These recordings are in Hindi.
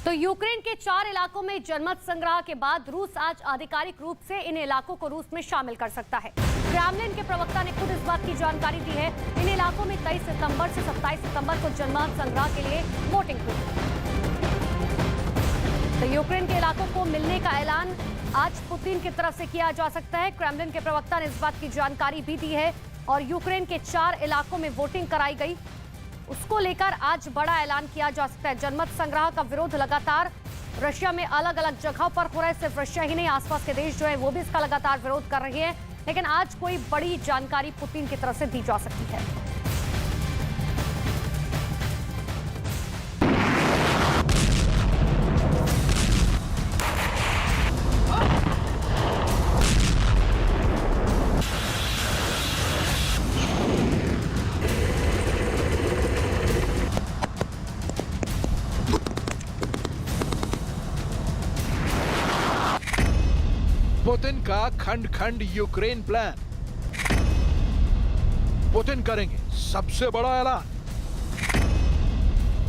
तो यूक्रेन के 4 इलाकों में जनमत संग्रह के बाद रूस आज आधिकारिक रूप से इन इलाकों को रूस में शामिल कर सकता है। क्रेमलिन के प्रवक्ता ने खुद इस बात की जानकारी दी है। इन इलाकों में 23 सितंबर से 27 सितंबर को जनमत संग्रह के लिए वोटिंग हुई। तो यूक्रेन के इलाकों को मिलने का ऐलान आज पुतिन की तरफ से किया जा सकता है। क्रेमलिन के प्रवक्ता ने इस बात की जानकारी भी दी है और यूक्रेन के 4 इलाकों में वोटिंग कराई गई, उसको लेकर आज बड़ा ऐलान किया जा सकता है। जनमत संग्रह का विरोध लगातार रशिया में अलग अलग जगहों पर हो रहा है। सिर्फ रशिया ही नहीं, आसपास के देश जो है वो भी इसका लगातार विरोध कर रहे हैं, लेकिन आज कोई बड़ी जानकारी पुतिन की तरफ से दी जा सकती है। पुतिन का खंड खंड यूक्रेन प्लान। पुतिन करेंगे सबसे बड़ा ऐलान।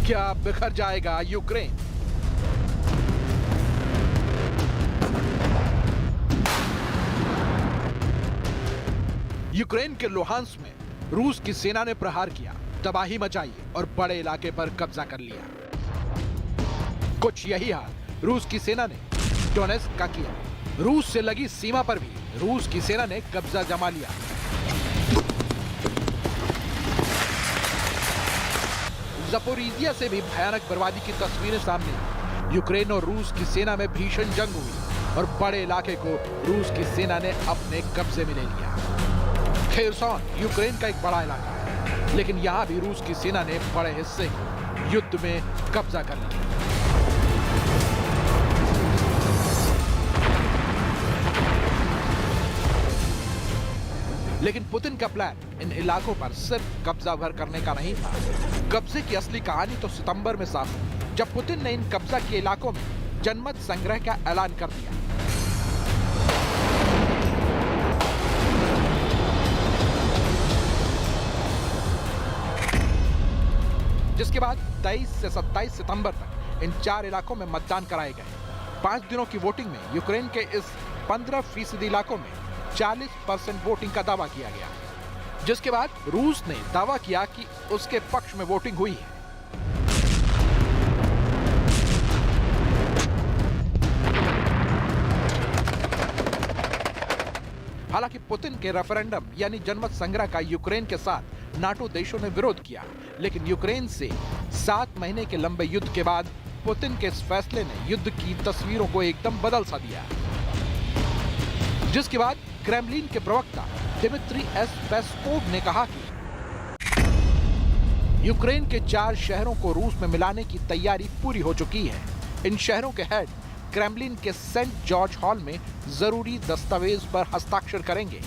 क्या बिखर जाएगा यूक्रेन? यूक्रेन के लुहांस्क में रूस की सेना ने प्रहार किया, तबाही मचाई और बड़े इलाके पर कब्जा कर लिया। कुछ यही हाल रूस की सेना ने डोनेत्स्क का किया। रूस से लगी सीमा पर भी रूस की सेना ने कब्जा जमा लिया। ज़पोरिज़िया से भी भयानक बर्बादी की तस्वीरें सामने आई। यूक्रेन और रूस की सेना में भीषण जंग हुई और बड़े इलाके को रूस की सेना ने अपने कब्जे में ले लिया। खेरसॉन यूक्रेन का एक बड़ा इलाका है, लेकिन यहां भी रूस की सेना ने बड़े हिस्से को युद्ध में कब्जा कर लिया। लेकिन पुतिन का प्लान इन इलाकों पर सिर्फ कब्जा भर करने का नहीं था। कब्जे की असली कहानी तो सितंबर में साफ हुई, जब पुतिन ने इन कब्जा किए इलाकों में जनमत संग्रह का ऐलान कर दिया। जिसके बाद 23 से 27 सितंबर तक इन 4 इलाकों में मतदान कराए गए। 5 दिनों की वोटिंग में यूक्रेन के इस 15% इलाकों में 40% वोटिंग का दावा किया गया, जिसके बाद रूस ने दावा किया कि उसके पक्ष में वोटिंग हुई है। हालांकि पुतिन के रेफरेंडम यानी जनमत संग्रह का यूक्रेन के साथ नाटो देशों ने विरोध किया, लेकिन यूक्रेन से 7 महीने के लंबे युद्ध के बाद पुतिन के इस फैसले ने युद्ध की तस्वीरों को एकदम बदल सा दिया, जिसके बाद क्रेमलिन के प्रवक्ता दिमित्री एस पेस्कोव ने कहा कि यूक्रेन के 4 शहरों को रूस में मिलाने की तैयारी पूरी हो चुकी है। इन शहरों के हेड क्रेमलिन के सेंट जॉर्ज हॉल में जरूरी दस्तावेज पर हस्ताक्षर करेंगे।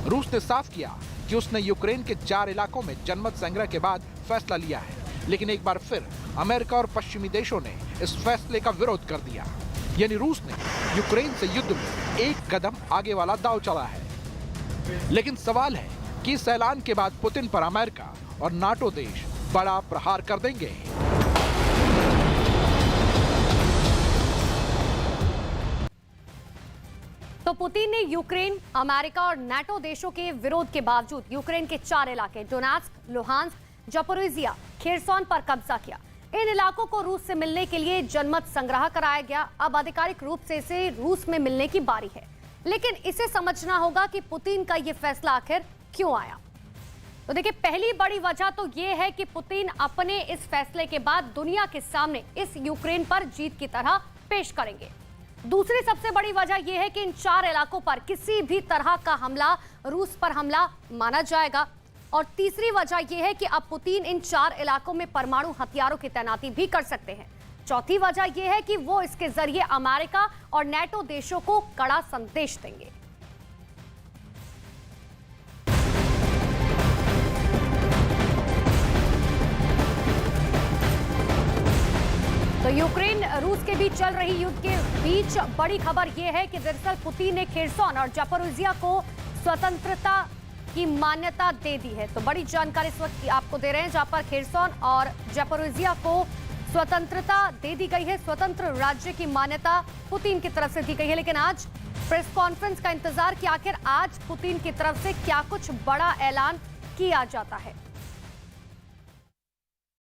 रूस ने साफ किया कि उसने यूक्रेन के 4 इलाकों में जनमत संग्रह के बाद फैसला लिया है, लेकिन एक बार फिर अमेरिका और पश्चिमी देशों ने इस फैसले का विरोध कर दिया। यानी रूस ने यूक्रेन से युद्ध में एक कदम आगे वाला दांव चला है। लेकिन सवाल है कि इस ऐलान के बाद पुतिन पर अमेरिका और नाटो देश बड़ा प्रहार कर देंगे। तो पुतिन ने यूक्रेन, अमेरिका और नाटो देशों के विरोध के बावजूद यूक्रेन के 4 इलाके डोनेत्स्क, लुहांस्क, ज़पोरिज़िया, खेरसॉन पर कब्जा किया। इन इलाकों को रूस से मिलने के लिए जनमत संग्रह कराया गया। अब आधिकारिक रूप से इसे रूस में मिलने की बारी है, लेकिन इसे समझना होगा कि पुतिन का यह फैसला आखिर क्यों आया। तो देखिए, पहली बड़ी वजह तो यह है कि पुतिन अपने इस फैसले के बाद दुनिया के सामने इस यूक्रेन पर जीत की तरह पेश करेंगे। दूसरी सबसे बड़ी वजह यह है कि इन 4 इलाकों पर किसी भी तरह का हमला रूस पर हमला माना जाएगा। और तीसरी वजह यह है कि अब पुतिन इन 4 इलाकों में परमाणु हथियारों की तैनाती भी कर सकते हैं। चौथी वजह यह है कि वो इसके जरिए अमेरिका और नाटो देशों को कड़ा संदेश देंगे। तो यूक्रेन रूस के बीच चल रही युद्ध के बीच बड़ी खबर यह है कि दरअसल पुतिन ने खेरसॉन और ज़पोरिज़िया को स्वतंत्रता की मान्यता दे दी है। तो बड़ी जानकारी इस वक्त आपको दे रहे हैं, जहां पर खेरसॉन और जापोरिजिया को स्वतंत्रता दे दी गई है। स्वतंत्र राज्य की मान्यता पुतिन की तरफ से दी गई है। लेकिन आज प्रेस कॉन्फ्रेंस का इंतजार कि आखिर आज पुतिन की तरफ से क्या कुछ बड़ा ऐलान किया जाता है।